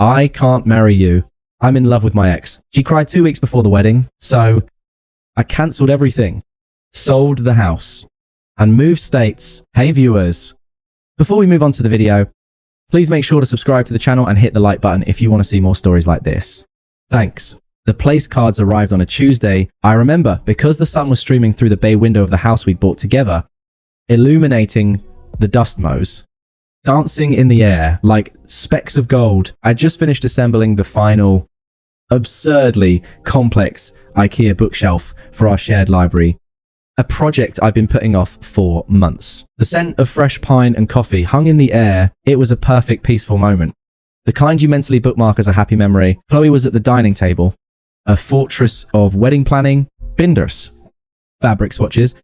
I can't marry you. I'm in love with my ex. She cried 2 weeks before the wedding, so I cancelled everything, sold the house, and moved states. Hey viewers, before we move on to the video, please make sure to subscribe to the channel and hit the like button if you want to see more stories like this. Thanks. The place cards arrived on a Tuesday. I remember because the sun was streaming through the bay window of the house we'd bought together, illuminating the dust mows, dancing in the air like specks of gold. I'd just finished assembling the final, absurdly complex IKEA bookshelf for our shared library, a project I'd been putting off for months. The scent of fresh pine and coffee hung in the air. It was a perfect, peaceful moment. The kind you mentally bookmark as a happy memory. Chloe was at the dining table, a fortress of wedding planning, binders, fabric swatches,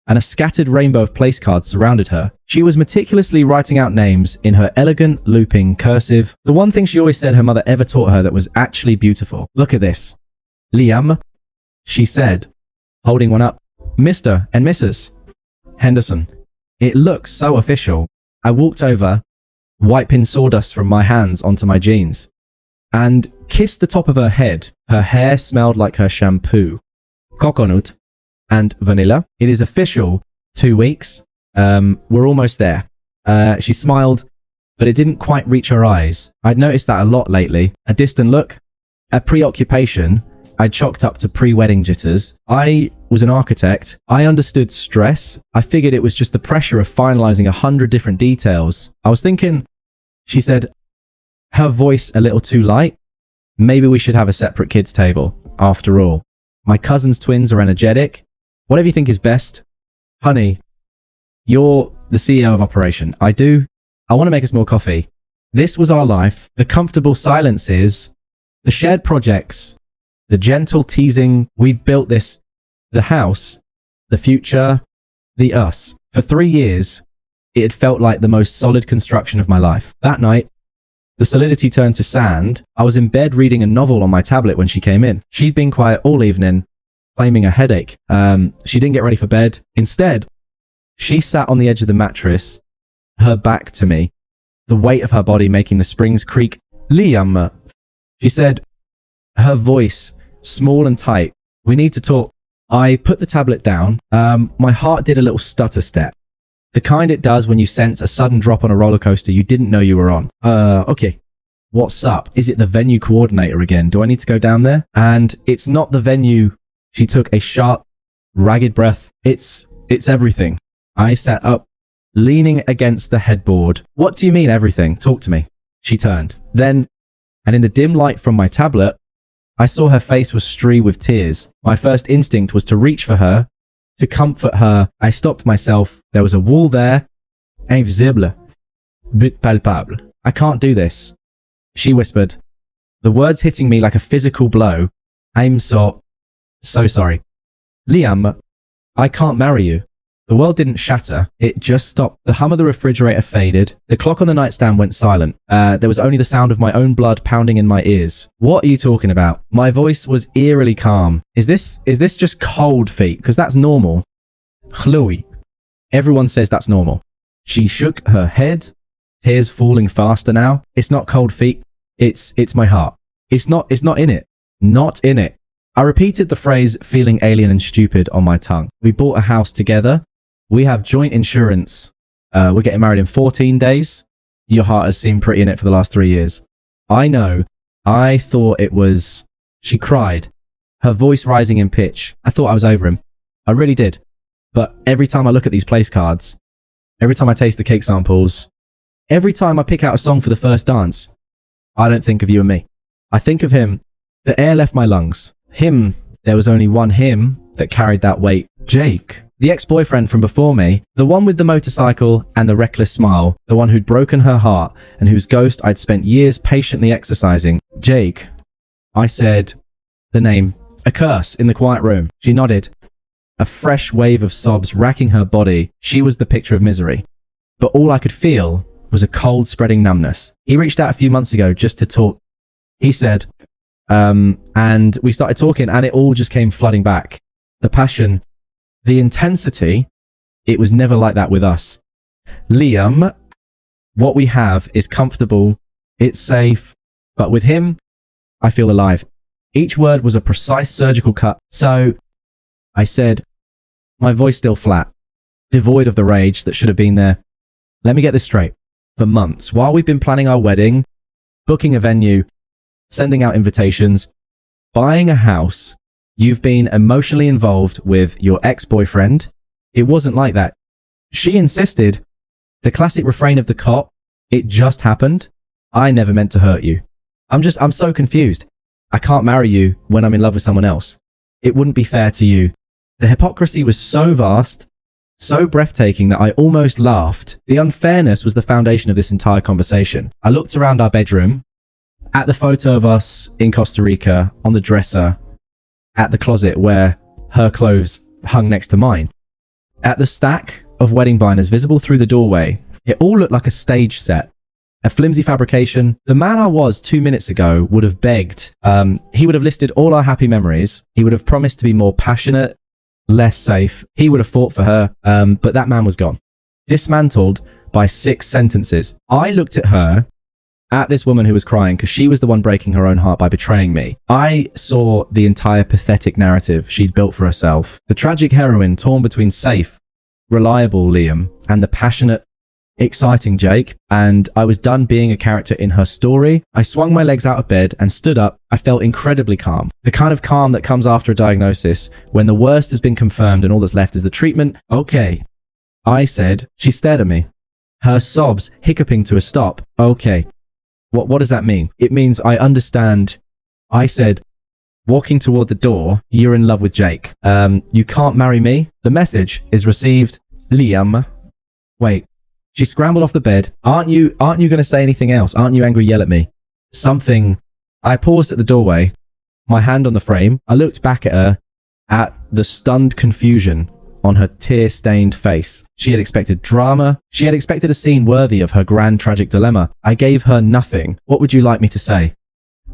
and a scattered rainbow of place cards surrounded her. She was meticulously writing out names in her elegant, looping cursive. The one thing she always said her mother ever taught her that was actually beautiful. Look at this. Liam, she said, holding one up. Mr. and Mrs. Henderson. It looks so official. I walked over, wiping sawdust from my hands onto my jeans, and kissed the top of her head. Her hair smelled like her shampoo, coconut, and vanilla. It is official. 2 weeks. We're almost there. She smiled, but it didn't quite reach her eyes. I'd noticed that a lot lately. A distant look, a preoccupation I'd chalked up to pre-wedding jitters. I was an architect. I understood stress. I figured it was just the pressure of finalizing 100 different details. I was thinking, she said, her voice a little too light. Maybe we should have a separate kids table. After all, my cousin's twins are energetic. Whatever you think is best. Honey, you're the CEO of operation. I want to make us more coffee. This was our life. The comfortable silences, the shared projects, the gentle teasing. We built this, the house, the future, the us. For 3 years, it had felt like the most solid construction of my life. That night, the solidity turned to sand. I was in bed reading a novel on my tablet when she came in. She'd been quiet all evening, claiming a headache. She didn't get ready for bed. Instead, she sat on the edge of the mattress, her back to me, the weight of her body making the springs creak. Liam, she said, her voice small and tight. We need to talk. I put the tablet down. My heart did a little stutter step. The kind it does when you sense a sudden drop on a roller coaster you didn't know you were on. Okay. What's up? Is it the venue coordinator again? Do I need to go down there? And it's not the venue. She took a sharp, ragged breath. It's everything. I sat up, leaning against the headboard. What do you mean everything? Talk to me. She turned. Then, and in the dim light from my tablet, I saw her face was streaked with tears. My first instinct was to reach for her, to comfort her. I stopped myself. There was a wall there. Invisible. But palpable. I can't do this. She whispered, the words hitting me like a physical blow. I'm so sorry. Liam, I can't marry you. The world didn't shatter. It just stopped. The hum of the refrigerator faded. The clock on the nightstand went silent. There was only the sound of my own blood pounding in my ears. What are you talking about? My voice was eerily calm. Is this just cold feet? Because that's normal. Chloe. Everyone says that's normal. She shook her head, tears falling faster now. It's not cold feet. It's my heart. It's not in it. Not in it. I repeated the phrase, feeling alien and stupid on my tongue. We bought a house together. We have joint insurance. We're getting married in 14 days. Your heart has seemed pretty in it for the last 3 years. I know. I thought it was... She cried, her voice rising in pitch. I thought I was over him. I really did. But every time I look at these place cards, every time I taste the cake samples, every time I pick out a song for the first dance, I don't think of you and me. I think of him. The air left my lungs. Him. There was only one him that carried that weight. Jake. The ex-boyfriend from before me, the one with the motorcycle and the reckless smile, the one who'd broken her heart and whose ghost I'd spent years patiently exercising. Jake. I said the name. A curse in the quiet room. She nodded. A fresh wave of sobs racking her body. She was the picture of misery. But all I could feel was a cold spreading numbness. He reached out a few months ago just to talk. He said, and we started talking and it all just came flooding back. The passion, the intensity, it was never like that with us. Liam, what we have is comfortable, it's safe, But with him, I feel alive. Each word was a precise surgical cut. So I said, my voice still flat, devoid of the rage that should have been there. Let me get this straight. For months, while we've been planning our wedding, booking a venue, sending out invitations, buying a house, you've been emotionally involved with your ex-boyfriend. It wasn't like that. She insisted. The classic refrain of the cop, it just happened. I never meant to hurt you. I'm so confused. I can't marry you when I'm in love with someone else. It wouldn't be fair to you. The hypocrisy was so vast, so breathtaking that I almost laughed. The unfairness was the foundation of this entire conversation. I looked around our bedroom, at the photo of us in Costa Rica, on the dresser, at the closet where her clothes hung next to mine, at the stack of wedding binders visible through the doorway. It all looked like a stage set, a flimsy fabrication. The man I was 2 minutes ago would have begged. He would have listed all our happy memories. He would have promised to be more passionate, less safe. He would have fought for her, but that man was gone. Dismantled by 6 sentences. I looked at her, at this woman who was crying because she was the one breaking her own heart by betraying me. I saw the entire pathetic narrative she'd built for herself. The tragic heroine torn between safe, reliable Liam and the passionate, exciting Jake, and I was done being a character in her story. I swung my legs out of bed and stood up. I felt incredibly calm. The kind of calm that comes after a diagnosis when the worst has been confirmed and all that's left is the treatment. Okay, I said. She stared at me, her sobs hiccuping to a stop. Okay, what does that mean? It means I understand. I said, walking toward the door, you're in love with Jake. You can't marry me. The message is received. Liam. Wait. She scrambled off the bed. Aren't you going to say anything else? Aren't you angry? Yell at me. Something. I paused at the doorway, my hand on the frame. I looked back at her, at the stunned confusion on her tear-stained face. She had expected drama. She had expected a scene worthy of her grand tragic dilemma. I gave her nothing. What would you like me to say?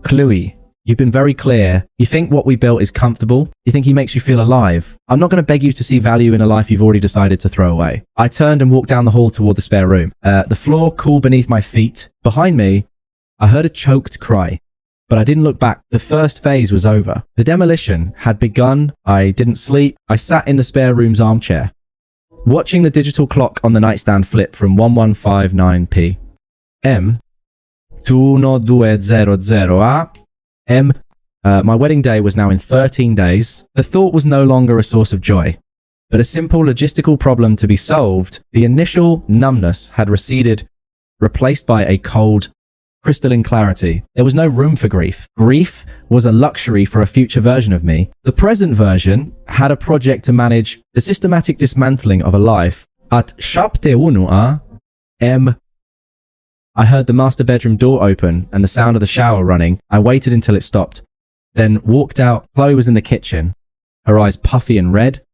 Chloe, you've been very clear. You think what we built is comfortable. You think he makes you feel alive. I'm not going to beg you to see value in a life you've already decided to throw away. I turned and walked down the hall toward the spare room. The floor cool beneath my feet. Behind me, I heard a choked cry, but I didn't look back. The first phase was over. The demolition had begun. I didn't sleep. I sat in the spare room's armchair, watching the digital clock on the nightstand flip from 1159 p.m. to 1200 a.m. My wedding day was now in 13 days. The thought was no longer a source of joy, but a simple logistical problem to be solved. The initial numbness had receded, replaced by a cold, crystalline clarity. There was no room for grief. Grief was a luxury for a future version of me. The present version had a project to manage the systematic dismantling of a life. At 7 a.m. I heard the master bedroom door open and the sound of the shower running. I waited until it stopped, then walked out. Chloe was in the kitchen, her eyes puffy and red,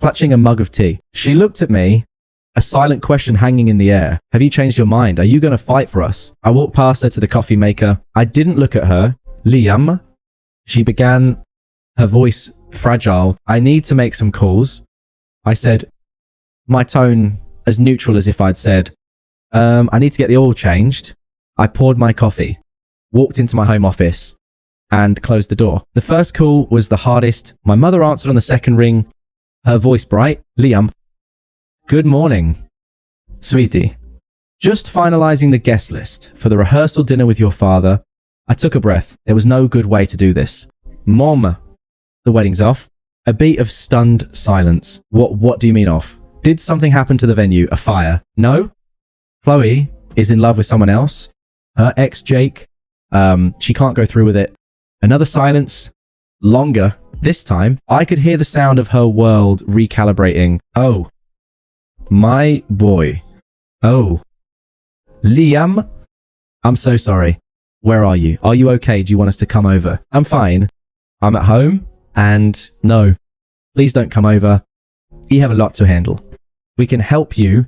clutching a mug of tea. She looked at me, a silent question hanging in the air. Have you changed your mind? Are you going to fight for us? I walked past her to the coffee maker. I didn't look at her. Liam, she began, her voice fragile. I need to make some calls. I said, my tone as neutral as if I'd said, I need to get the oil changed. I poured my coffee, walked into my home office, and closed the door. The first call was the hardest. My mother answered on the second ring, her voice bright. Liam. Good morning, sweetie. Just finalizing the guest list for the rehearsal dinner with your father. I took a breath. There was no good way to do this. Mom, the wedding's off. A beat of stunned silence. What do you mean off? Did something happen to the venue? A fire? No? Chloe is in love with someone else. Her ex, Jake. She can't go through with it. Another silence. Longer. This time, I could hear the sound of her world recalibrating. Oh. My boy. Oh. Liam? I'm so sorry. Where are you? Are you okay? Do you want us to come over? I'm fine. I'm at home. And no. Please don't come over. You have a lot to handle. We can help you.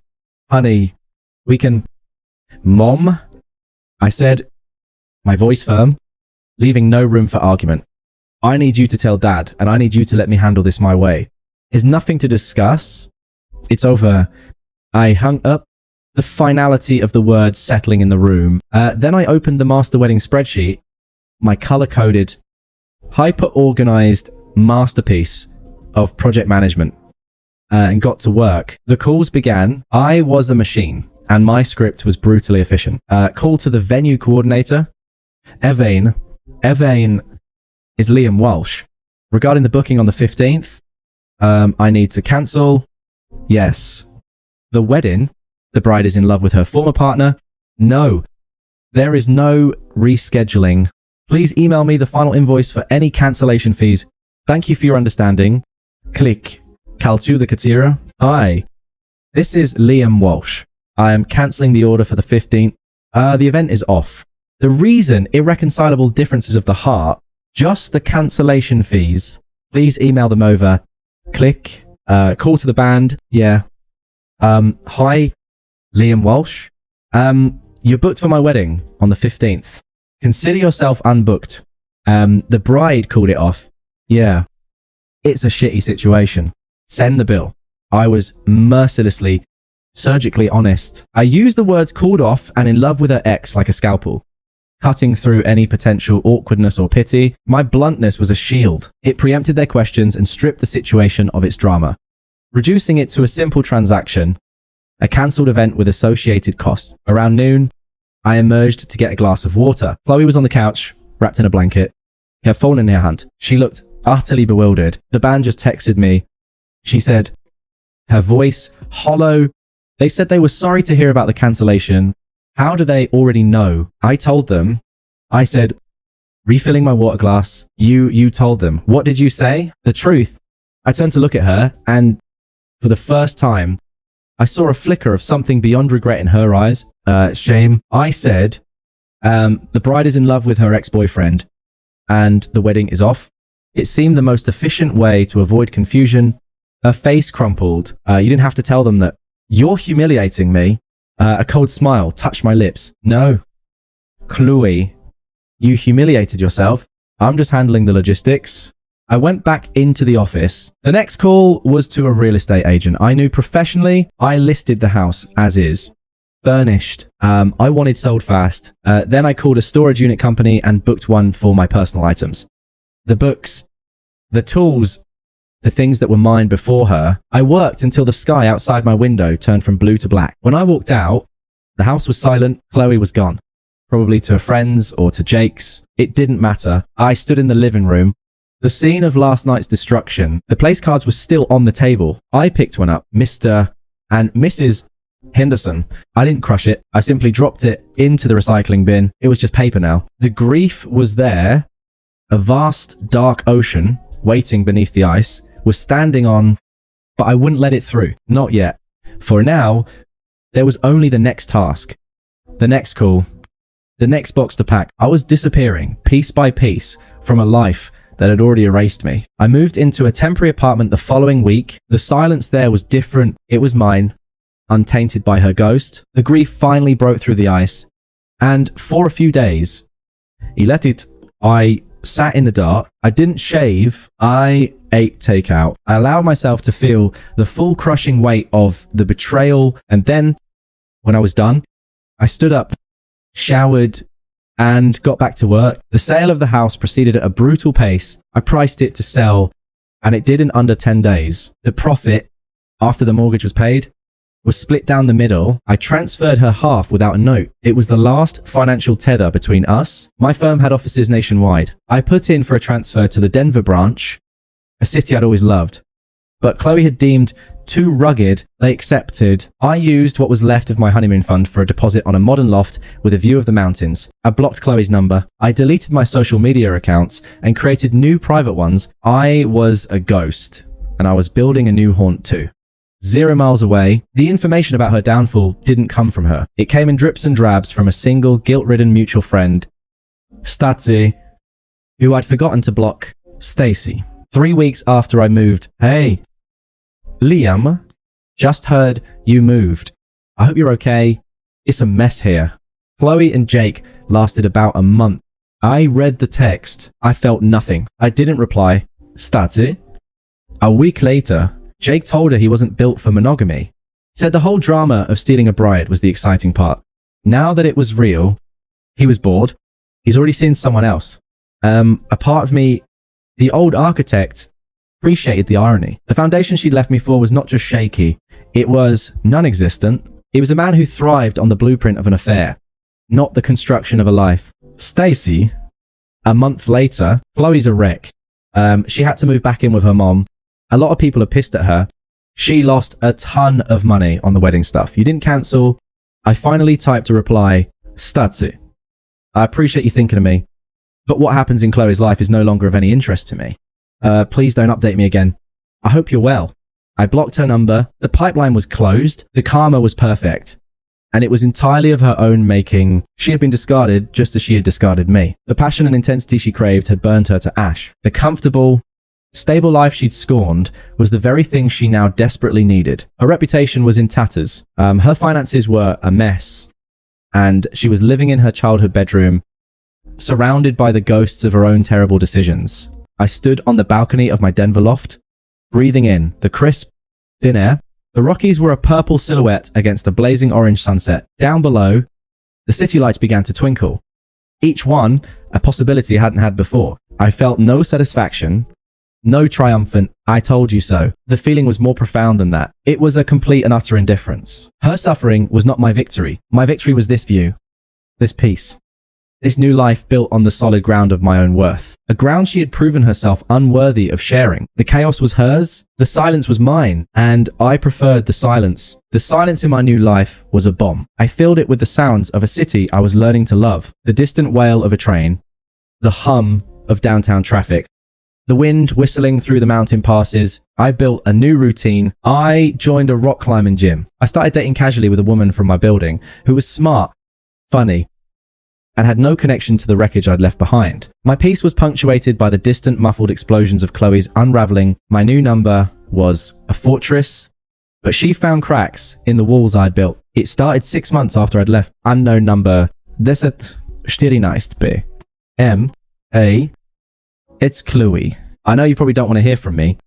Honey. We can... Mom? I said, my voice firm, leaving no room for argument. I need you to tell Dad, and I need you to let me handle this my way. There's nothing to discuss. It's over. I hung up, the finality of the words settling in the room. Then I opened the master wedding spreadsheet my color-coded, hyper-organized masterpiece of project management and got to work. The calls began. I was a machine, and my script was brutally efficient. Call to the venue coordinator. Evain is Liam Walsh. Regarding the booking on the 15th, I need to cancel. Yes. The wedding, the bride is in love with her former partner. No, there is no rescheduling. Please email me the final invoice for any cancellation fees. Thank you for your understanding. Click. Kaltu the Katira. Hi, this is Liam Walsh. I am cancelling the order for the 15th. The event is off. The reason, irreconcilable differences of the heart, just the cancellation fees. Please email them over. Click. Call to the band. Yeah. Hi, Liam Walsh. You're booked for my wedding on the 15th. Consider yourself unbooked. The bride called it off. Yeah. It's a shitty situation. Send the bill. I was mercilessly, surgically honest. I used the words called off and in love with her ex like a scalpel, cutting through any potential awkwardness or pity. My bluntness was a shield. It preempted their questions and stripped the situation of its drama, reducing it to a simple transaction, a cancelled event with associated costs. Around noon, I emerged to get a glass of water. Chloe was on the couch, wrapped in a blanket, her phone in her hand. She looked utterly bewildered. The band just texted me. She said, her voice hollow. They said they were sorry to hear about the cancellation. How do they already know? I told them. I said, refilling my water glass. You told them. What did you say? The truth. I turned to look at her, and for the first time, I saw a flicker of something beyond regret in her eyes. Shame. I said, the bride is in love with her ex-boyfriend, and the wedding is off. It seemed the most efficient way to avoid confusion. Her face crumpled. You didn't have to tell them that. You're humiliating me. A cold smile touched my lips. No. Chloe, you humiliated yourself. I'm just handling the logistics. I went back into the office. The next call was to a real estate agent I knew professionally. I listed the house as is, furnished. I wanted sold fast. Then I called a storage unit company and booked one for my personal items. The books, the tools, the things that were mine before her. I worked until the sky outside my window turned from blue to black. When I walked out, the house was silent. Chloe was gone. Probably to her friends or to Jake's. It didn't matter. I stood in the living room. The scene of last night's destruction. The place cards were still on the table. I picked one up. Mr. and Mrs. Henderson. I didn't crush it. I simply dropped it into the recycling bin. It was just paper now. The grief was there. A vast, dark ocean waiting beneath the ice was standing on, but I wouldn't let it through. Not yet. For now, there was only the next task, the next call, the next box to pack. I was disappearing, piece by piece, from a life that had already erased me. I moved into a temporary apartment the following week. The silence there was different. It was mine, untainted by her ghost. The grief finally broke through the ice, and for a few days, I sat in the dark. I didn't shave. I ate takeout. I allowed myself to feel the full crushing weight of the betrayal. And then, when I was done, I stood up, showered, and got back to work. The sale of the house proceeded at a brutal pace. I priced it to sell, and it did in under 10 days. The profit, after the mortgage was paid, was split down the middle. I transferred her half without a note. It was the last financial tether between us. My firm had offices nationwide. I put in for a transfer to the Denver branch, a city I'd always loved. But Chloe had deemed too rugged. They accepted. I used what was left of my honeymoon fund for a deposit on a modern loft with a view of the mountains. I blocked Chloe's number. I deleted my social media accounts and created new private ones. I was a ghost, and I was building a new haunt too. 0 miles away, the information about her downfall didn't come from her. It came in drips and drabs from a single guilt-ridden mutual friend, Stacy, who I'd forgotten to block. Stacy. 3 weeks after I moved. Hey, Liam, just heard you moved. I hope you're okay. It's a mess here. Chloe and Jake lasted about a month. I read the text. I felt nothing. I didn't reply. Stacy. A week later, Jake told her he wasn't built for monogamy. Said the whole drama of stealing a bride was the exciting part. Now that it was real, he was bored. He's already seen someone else. A part of me, the old architect, appreciated the irony. The foundation she'd left me for was not just shaky, it was non-existent. He was a man who thrived on the blueprint of an affair, not the construction of a life. Stacy, a month later, Chloe's a wreck. She had to move back in with her mom. A lot of people are pissed at her. She lost a ton of money on the wedding stuff. You didn't cancel. I finally typed a reply, Stacy. I appreciate you thinking of me, but what happens in Chloe's life is no longer of any interest to me. Please don't update me again. I hope you're well. I blocked her number. The pipeline was closed. The karma was perfect. And it was entirely of her own making. She had been discarded just as she had discarded me. The passion and intensity she craved had burned her to ash. The comfortable, stable life she'd scorned was the very thing she now desperately needed. Her reputation was in tatters. Her finances were a mess. And she was living in her childhood bedroom, surrounded by the ghosts of her own terrible decisions. I stood on the balcony of my Denver loft, breathing in the crisp, thin air. The Rockies were a purple silhouette against a blazing orange sunset. Down below, the city lights began to twinkle. Each one a possibility I hadn't had before. I felt no satisfaction, no triumphant, I told you so. The feeling was more profound than that. It was a complete and utter indifference. Her suffering was not my victory. My victory was this view, this peace. This new life built on the solid ground of my own worth. A ground she had proven herself unworthy of sharing. The chaos was hers, the silence was mine, and I preferred the silence. The silence in my new life was a bomb. I filled it with the sounds of a city I was learning to love. The distant wail of a train, the hum of downtown traffic, the wind whistling through the mountain passes. I built a new routine. I joined a rock climbing gym. I started dating casually with a woman from my building who was smart, funny, and had no connection to the wreckage I'd left behind. My peace was punctuated by the distant, muffled explosions of Chloe's unraveling. My new number was a fortress, but she found cracks in the walls I'd built. It started 6 months after I'd left. Unknown number 1014B. M.A. It's Chloe. I know you probably don't want to hear from me,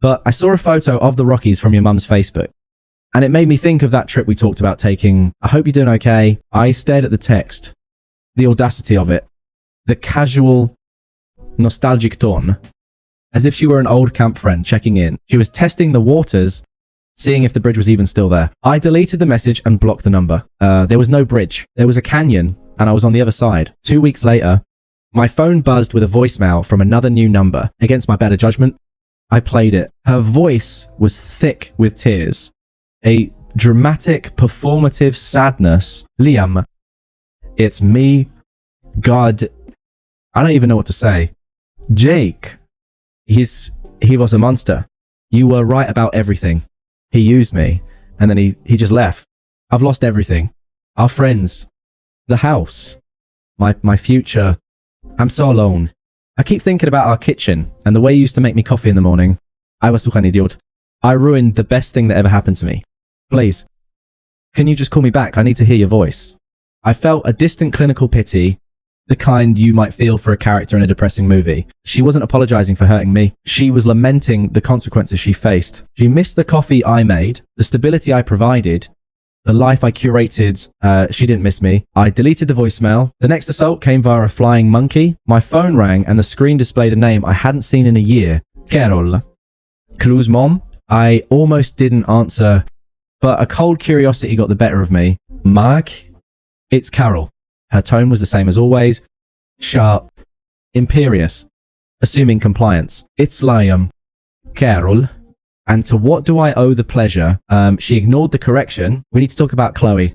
but I saw a photo of the Rockies from your mum's Facebook, and it made me think of that trip we talked about taking. I hope you're doing okay. I stared at the text. The audacity of it, the casual, nostalgic tone, as if she were an old camp friend checking in. She was testing the waters, seeing if the bridge was even still there. I deleted the message and blocked the number. There was no bridge. There was a canyon, and I was on the other side. 2 weeks later, my phone buzzed with a voicemail from another new number. Against my better judgment, I played it. Her voice was thick with tears. A dramatic, performative sadness. Liam. It's me. God. I don't even know what to say. Jake. He was a monster. You were right about everything. He used me. And then he just left. I've lost everything. Our friends. The house. My future. I'm so alone. I keep thinking about our kitchen and the way you used to make me coffee in the morning. I was such an idiot. I ruined the best thing that ever happened to me. Please. Can you just call me back? I need to hear your voice. I felt a distant clinical pity, the kind you might feel for a character in a depressing movie. She wasn't apologizing for hurting me. She was lamenting the consequences she faced. She missed the coffee I made, the stability I provided, the life I curated. She didn't miss me. I deleted the voicemail. The next assault came via a flying monkey. My phone rang and the screen displayed a name I hadn't seen in a year. Carol. Chloe's mom. I almost didn't answer, but a cold curiosity got the better of me. Mark? It's Carol. Her tone was the same as always. Sharp. Imperious. Assuming compliance. It's Liam. Carol. And to what do I owe the pleasure? She ignored the correction. We need to talk about Chloe.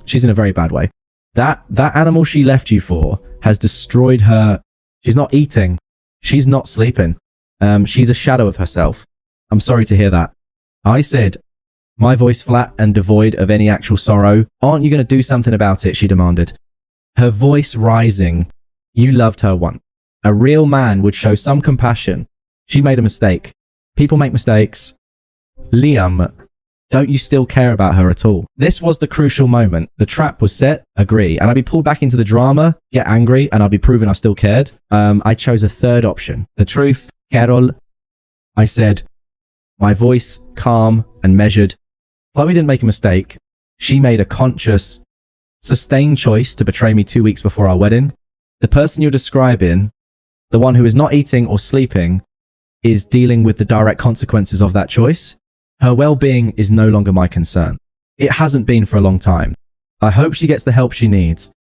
She's in a very bad way. That animal she left you for has destroyed her. She's not eating. She's not sleeping. She's a shadow of herself. I'm sorry to hear that. I said, my voice flat and devoid of any actual sorrow. Aren't you going to do something about it? She demanded. Her voice rising. You loved her once. A real man would show some compassion. She made a mistake. People make mistakes. Liam, don't you still care about her at all? This was the crucial moment. The trap was set, agree, and I'd be pulled back into the drama, get angry, and I'd be proven I still cared. I chose a third option. The truth, Carol. I said, my voice calm and measured. Chloe didn't make a mistake. She made a conscious, sustained choice to betray me 2 weeks before our wedding. The person you're describing, the one who is not eating or sleeping, is dealing with the direct consequences of that choice. Her well-being is no longer my concern. It hasn't been for a long time. I hope she gets the help she needs,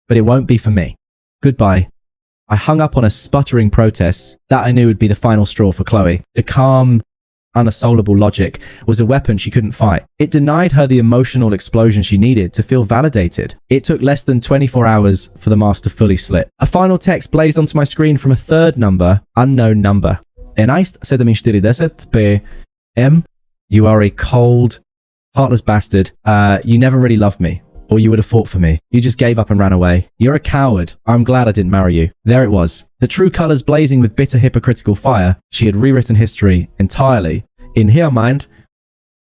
but it won't be for me. Goodbye. I hung up on a sputtering protest that I knew would be the final straw for Chloe. The calm, unassailable logic was a weapon she couldn't fight. It denied her the emotional explosion she needed to feel validated. It took less than 24 hours for the mask to fully slip. A final text blazed onto my screen from a third number, unknown number. Enaist 740 PM. You are a cold, heartless bastard. You never really loved me, or you would have fought for me. You just gave up and ran away. You're a coward. I'm glad I didn't marry you. There it was. The true colors blazing with bitter hypocritical fire. She had rewritten history entirely. In her mind,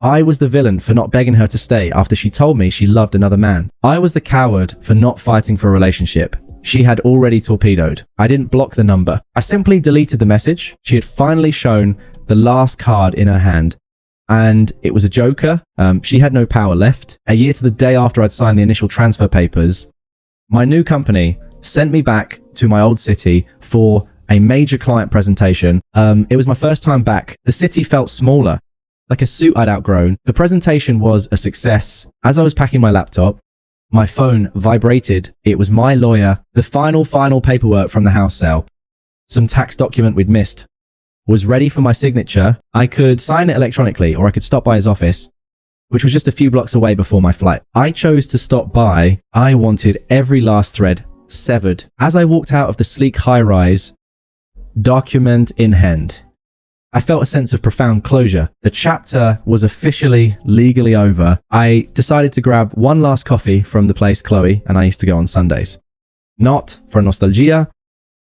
I was the villain for not begging her to stay after she told me she loved another man. I was the coward for not fighting for a relationship she had already torpedoed. I didn't block the number. I simply deleted the message. She had finally shown the last card in her hand, and it was a joker. She had no power left. A year to the day after I'd signed the initial transfer papers, my new company sent me back to my old city for a major client presentation. It was my first time back. The city felt smaller, like a suit I'd outgrown. The presentation was a success. As I was packing my laptop, my phone vibrated. It was my lawyer. The final paperwork from the house sale. Some tax document we'd missed was ready for my signature. I could sign it electronically, or I could stop by his office, which was just a few blocks away before my flight. I chose to stop by. I wanted every last thread severed. As I walked out of the sleek high-rise, document in hand, I felt a sense of profound closure. The chapter was officially, legally over. I decided to grab one last coffee from the place Chloe and I used to go on Sundays. Not for nostalgia,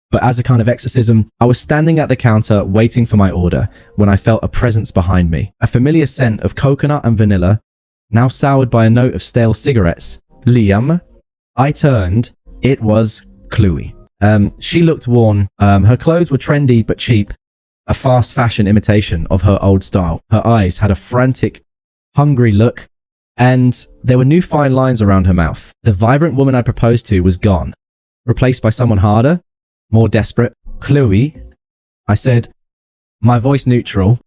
but as a kind of exorcism. I was standing at the counter waiting for my order when I felt a presence behind me. A familiar scent of coconut and vanilla, now soured by a note of stale cigarettes. Liam. I turned. It was Chloe. She looked worn. Her clothes were trendy but cheap. A fast fashion imitation of her old style. Her eyes had a frantic, hungry look, and there were new fine lines around her mouth. The vibrant woman I proposed to was gone, replaced by someone harder, more desperate. Chloe, I said, my voice neutral,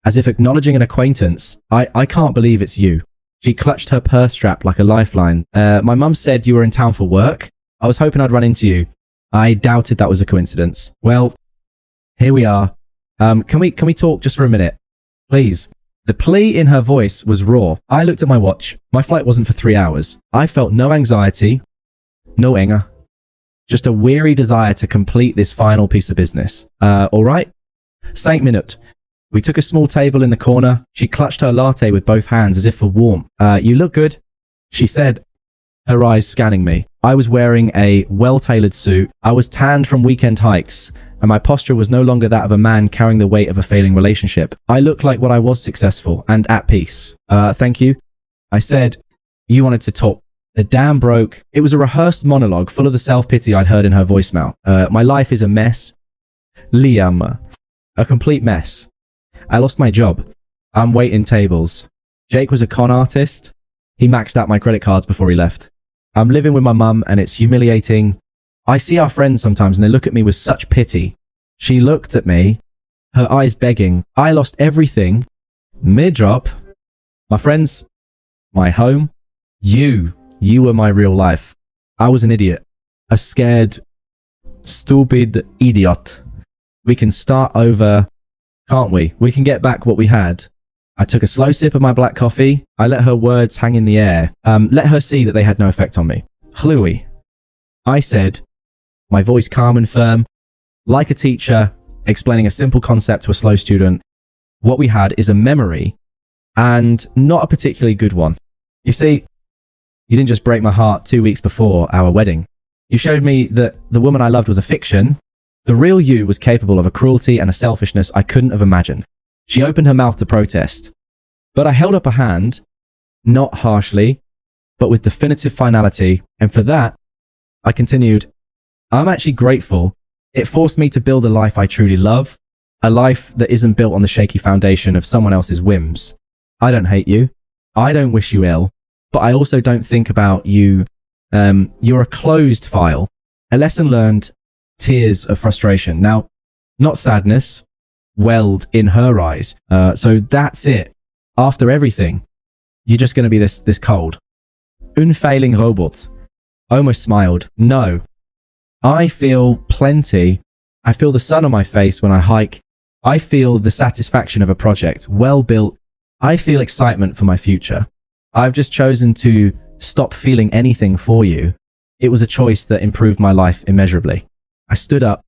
as if acknowledging an acquaintance. I can't believe it's you. She clutched her purse strap like a lifeline. My mum said you were in town for work. I was hoping I'd run into you. I doubted that was a coincidence. Well, here we are. Can we talk just for a minute? Please. The plea in her voice was raw. I looked at my watch. My flight wasn't for 3 hours. I felt no anxiety, no anger, just a weary desire to complete this final piece of business. All right? 5 minutes. We took a small table in the corner. She clutched her latte with both hands as if for warmth. You look good, she said, her eyes scanning me. I was wearing a well-tailored suit. I was tanned from weekend hikes, and my posture was no longer that of a man carrying the weight of a failing relationship. I looked like what I was successful and at peace. Thank you. I said, you wanted to talk. The dam broke. It was a rehearsed monologue full of the self-pity I'd heard in her voicemail. My life is a mess. Liam. A complete mess. I lost my job. I'm waiting tables. Jake was a con artist. He maxed out my credit cards before he left. I'm living with my mum and it's humiliating. I see our friends sometimes and they look at me with such pity. She looked at me, her eyes begging. I lost everything. Mid-drop. My friends, my home. You were my real life. I was an idiot. A scared, stupid idiot. We can start over, can't we? We can get back what we had. I took a slow sip of my black coffee. I let her words hang in the air. Let her see that they had no effect on me. Chloe. I said, my voice calm and firm, like a teacher explaining a simple concept to a slow student. What we had is a memory, and not a particularly good one. You see, you didn't just break my heart 2 weeks before our wedding. You showed me that the woman I loved was a fiction. The real you was capable of a cruelty and a selfishness I couldn't have imagined. She opened her mouth to protest, but I held up a hand, not harshly, but with definitive finality, and for that, I continued, I'm actually grateful. It forced me to build a life I truly love, a life that isn't built on the shaky foundation of someone else's whims. I don't hate you. I don't wish you ill, but I also don't think about you. You're a closed file. A lesson learned, tears of frustration. Now, not sadness, welled in her eyes. So that's it. After everything, you're just going to be this cold. Unfailing robot. Almost smiled. No. I feel plenty. I feel the sun on my face when I hike. I feel the satisfaction of a project, well built. I feel excitement for my future. I've just chosen to stop feeling anything for you. It was a choice that improved my life immeasurably. I stood up,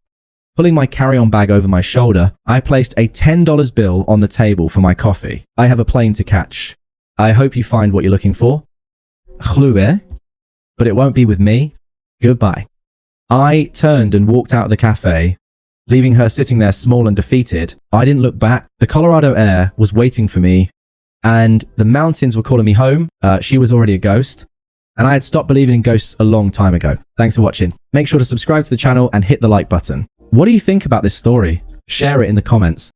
pulling my carry-on bag over my shoulder. I placed a $10 bill on the table for my coffee. I have a plane to catch. I hope you find what you're looking for. Chloe, but it won't be with me. Goodbye. I turned and walked out of the cafe, leaving her sitting there small and defeated. I didn't look back. The Colorado air was waiting for me, and the mountains were calling me home. She was already a ghost, and I had stopped believing in ghosts a long time ago. Thanks for watching. Make sure to subscribe to the channel and hit the like button. What do you think about this story? Share it in the comments.